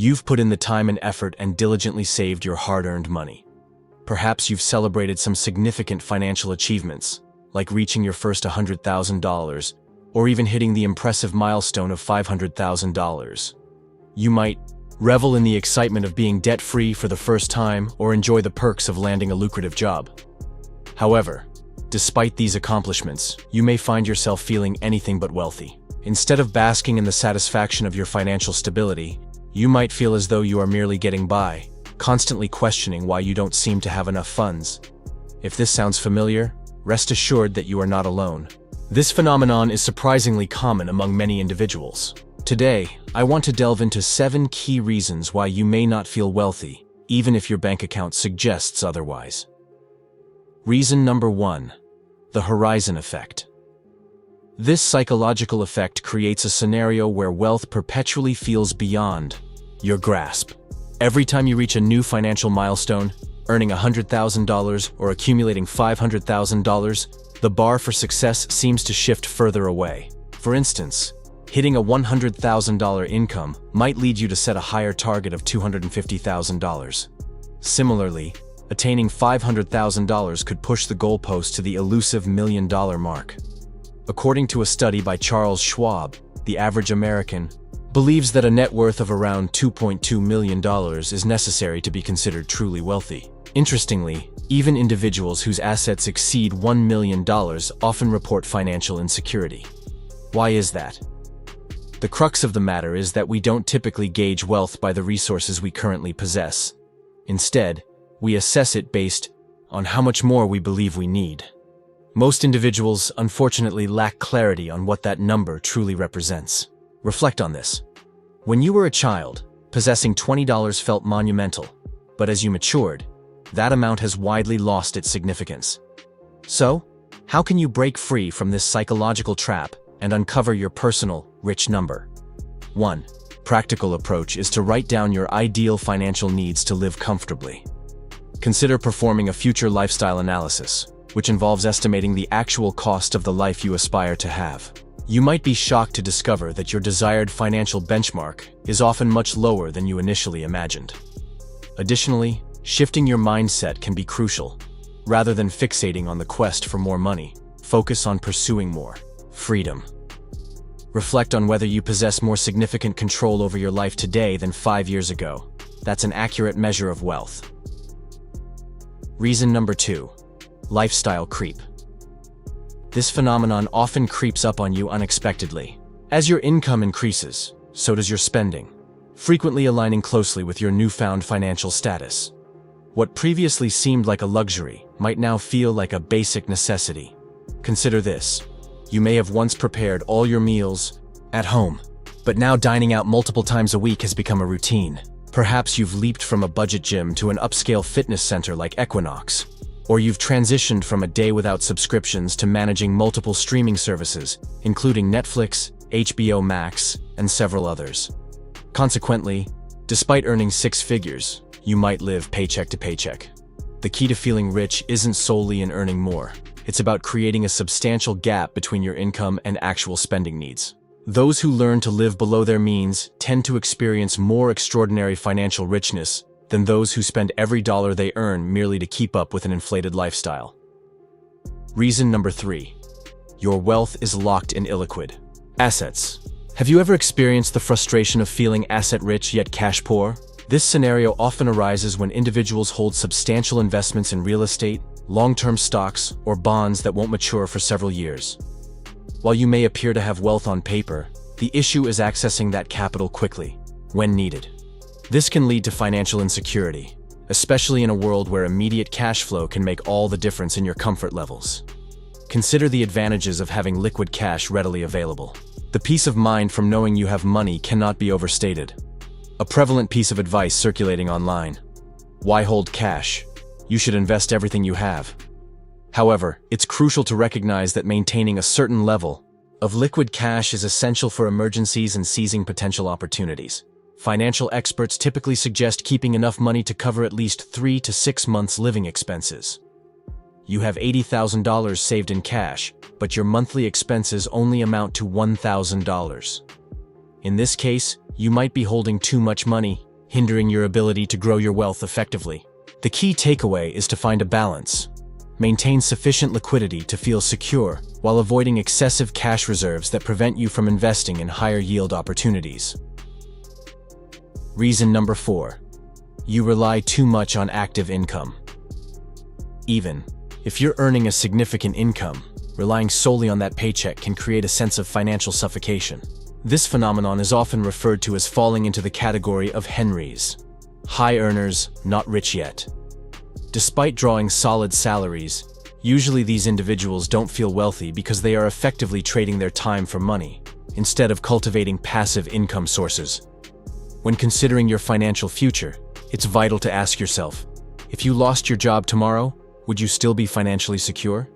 You've put in the time and effort and diligently saved your hard-earned money. Perhaps you've celebrated some significant financial achievements, like reaching your first $100,000, or even hitting the impressive milestone of $500,000. You might revel in the excitement of being debt-free for the first time or enjoy the perks of landing a lucrative job. However, despite these accomplishments, you may find yourself feeling anything but wealthy. Instead of basking in the satisfaction of your financial stability, you might feel as though you are merely getting by, constantly questioning why you don't seem to have enough funds. If this sounds familiar, rest assured that you are not alone. This phenomenon is surprisingly common among many individuals. Today, I want to delve into 7 key reasons why you may not feel wealthy, even if your bank account suggests otherwise. Reason number 1: the horizon effect. This psychological effect creates a scenario where wealth perpetually feels beyond your grasp. Every time you reach a new financial milestone, earning $100,000 or accumulating $500,000, the bar for success seems to shift further away. For instance, hitting a $100,000 income might lead you to set a higher target of $250,000. Similarly, attaining $500,000 could push the goalpost to the elusive $1 million mark. According to a study by Charles Schwab, the average American believes that a net worth of around $2.2 million is necessary to be considered truly wealthy. Interestingly, even individuals whose assets exceed $1 million often report financial insecurity. Why is that? The crux of the matter is that we don't typically gauge wealth by the resources we currently possess. Instead, we assess it based on how much more we believe we need. Most individuals, unfortunately, lack clarity on what that number truly represents. Reflect on this. When you were a child, possessing $20 felt monumental, but as you matured, that amount has widely lost its significance. So, how can you break free from this psychological trap and uncover your personal, rich number? 1. Practical approach is to write down your ideal financial needs to live comfortably. Consider performing a future lifestyle analysis, which involves estimating the actual cost of the life you aspire to have. You might be shocked to discover that your desired financial benchmark is often much lower than you initially imagined. Additionally, shifting your mindset can be crucial. Rather than fixating on the quest for more money, focus on pursuing more freedom. Reflect on whether you possess more significant control over your life today than 5 years ago. That's an accurate measure of wealth. Reason number 2: lifestyle creep. This phenomenon often creeps up on you unexpectedly. As your income increases, so does your spending, frequently aligning closely with your newfound financial status. What previously seemed like a luxury might now feel like a basic necessity. Consider this. You may have once prepared all your meals at home, but now dining out multiple times a week has become a routine. Perhaps you've leaped from a budget gym to an upscale fitness center like Equinox, or you've transitioned from a day without subscriptions to managing multiple streaming services, including Netflix, HBO Max, and several others. Consequently, despite earning 6 figures, you might live paycheck to paycheck. The key to feeling rich isn't solely in earning more. It's about creating a substantial gap between your income and actual spending needs. Those who learn to live below their means tend to experience more extraordinary financial richness than those who spend every dollar they earn merely to keep up with an inflated lifestyle. Reason number 3: your wealth is locked in illiquid assets. Have you ever experienced the frustration of feeling asset-rich yet cash-poor? This scenario often arises when individuals hold substantial investments in real estate, long-term stocks, or bonds that won't mature for several years. While you may appear to have wealth on paper, the issue is accessing that capital quickly, when needed. This can lead to financial insecurity, especially in a world where immediate cash flow can make all the difference in your comfort levels. Consider the advantages of having liquid cash readily available. The peace of mind from knowing you have money cannot be overstated. A prevalent piece of advice circulating online: why hold cash? You should invest everything you have. However, it's crucial to recognize that maintaining a certain level of liquid cash is essential for emergencies and seizing potential opportunities. Financial experts typically suggest keeping enough money to cover at least 3 to 6 months' living expenses. You have $80,000 saved in cash, but your monthly expenses only amount to $1,000. In this case, you might be holding too much money, hindering your ability to grow your wealth effectively. The key takeaway is to find a balance. Maintain sufficient liquidity to feel secure while avoiding excessive cash reserves that prevent you from investing in higher yield opportunities. Reason number 4. You rely too much on active income. Even if you're earning a significant income, relying solely on that paycheck can create a sense of financial suffocation. This phenomenon is often referred to as falling into the category of Henrys, high earners, not rich yet. Despite drawing solid salaries, usually these individuals don't feel wealthy because they are effectively trading their time for money, instead of cultivating passive income sources. When considering your financial future, it's vital to ask yourself, if you lost your job tomorrow, would you still be financially secure?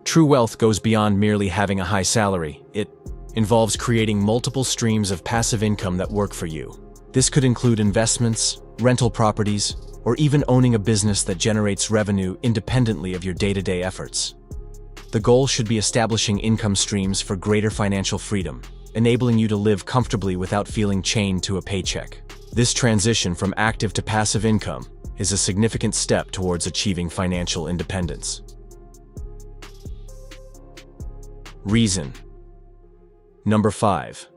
True wealth goes beyond merely having a high salary. It involves creating multiple streams of passive income that work for you. This could include investments, rental properties, or even owning a business that generates revenue independently of your day-to-day efforts. The goal should be establishing income streams for greater financial freedom, enabling you to live comfortably without feeling chained to a paycheck. This transition from active to passive income is a significant step towards achieving financial independence. Reason number 5.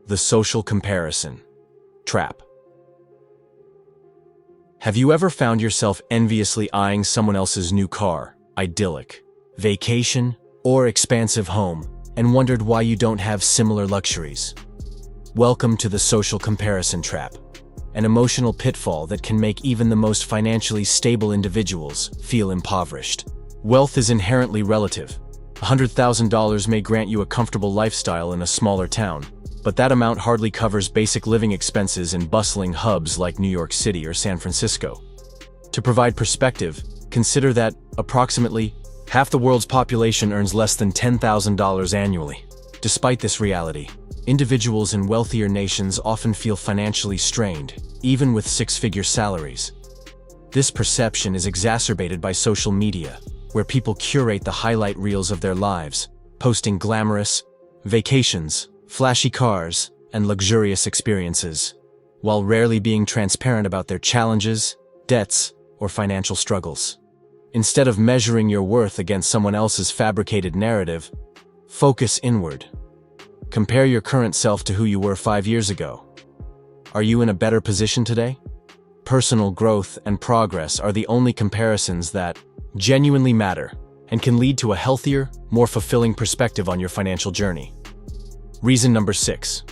The social comparison trap. Have you ever found yourself enviously eyeing someone else's new car, idyllic vacation, or expansive home, and wondered why you don't have similar luxuries? Welcome to the social comparison trap, an emotional pitfall that can make even the most financially stable individuals feel impoverished. Wealth is inherently relative. $100,000 may grant you a comfortable lifestyle in a smaller town, but that amount hardly covers basic living expenses in bustling hubs like New York City or San Francisco. To provide perspective, consider that approximately half the world's population earns less than $10,000 annually. Despite this reality, individuals in wealthier nations often feel financially strained, even with six-figure salaries. This perception is exacerbated by social media, where people curate the highlight reels of their lives, posting glamorous vacations, flashy cars, and luxurious experiences, while rarely being transparent about their challenges, debts, or financial struggles. Instead of measuring your worth against someone else's fabricated narrative, focus inward. Compare your current self to who you were 5 years ago. Are you in a better position today? Personal growth and progress are the only comparisons that genuinely matter and can lead to a healthier, more fulfilling perspective on your financial journey. Reason number 6.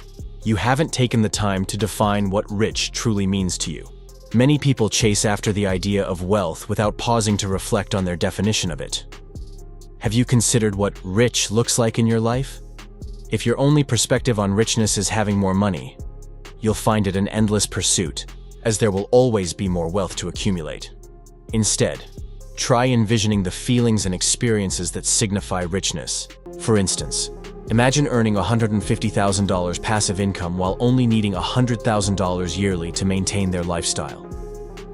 You haven't taken the time to define what rich truly means to you. Many people chase after the idea of wealth without pausing to reflect on their definition of it. Have you considered what rich looks like in your life? If your only perspective on richness is having more money, you'll find it an endless pursuit, as there will always be more wealth to accumulate. Instead, try envisioning the feelings and experiences that signify richness. For instance, imagine earning $150,000 passive income while only needing $100,000 yearly to maintain their lifestyle.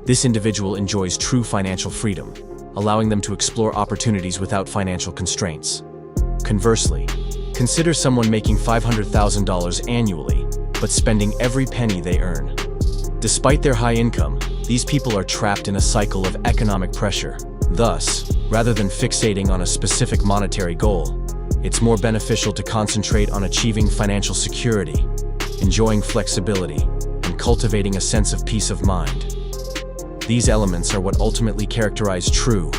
This individual enjoys true financial freedom, allowing them to explore opportunities without financial constraints. Conversely, consider someone making $500,000 annually, but spending every penny they earn. Despite their high income, these people are trapped in a cycle of economic pressure. Thus, rather than fixating on a specific monetary goal, it's more beneficial to concentrate on achieving financial security, enjoying flexibility, and cultivating a sense of peace of mind. These elements are what ultimately characterize true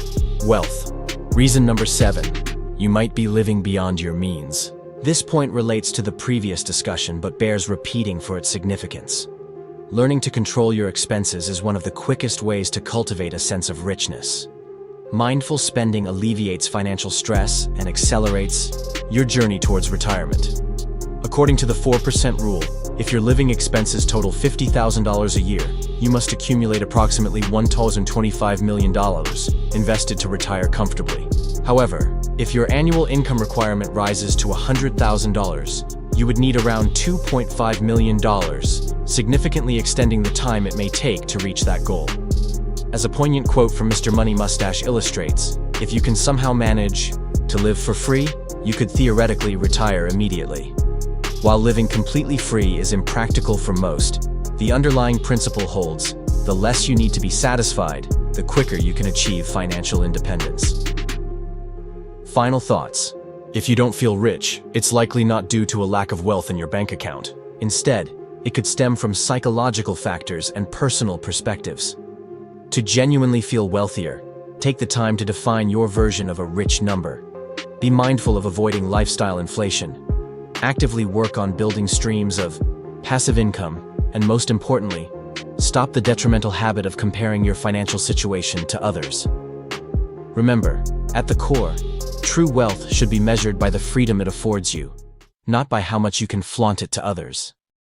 wealth. Reason number 7. You might be living beyond your means. This point relates to the previous discussion but bears repeating for its significance. Learning to control your expenses is one of the quickest ways to cultivate a sense of richness. Mindful spending alleviates financial stress and accelerates your journey towards retirement. According to the 4% rule, if your living expenses total $50,000 a year, you must accumulate approximately $1,025 million invested to retire comfortably. However, if your annual income requirement rises to $100,000, you would need around $2.5 million, significantly extending the time it may take to reach that goal. As a poignant quote from Mr. Money Mustache illustrates, if you can somehow manage to live for free, you could theoretically retire immediately. While living completely free is impractical for most, The underlying principle holds: the less you need to be satisfied, the quicker you can achieve financial independence. Final thoughts. If you don't feel rich, it's likely not due to a lack of wealth in your bank account. Instead, it could stem from psychological factors and personal perspectives. To genuinely feel wealthier, take the time to define your version of a rich number. Be mindful of avoiding lifestyle inflation. Actively work on building streams of passive income, and most importantly, stop the detrimental habit of comparing your financial situation to others. Remember, at the core, true wealth should be measured by the freedom it affords you, not by how much you can flaunt it to others.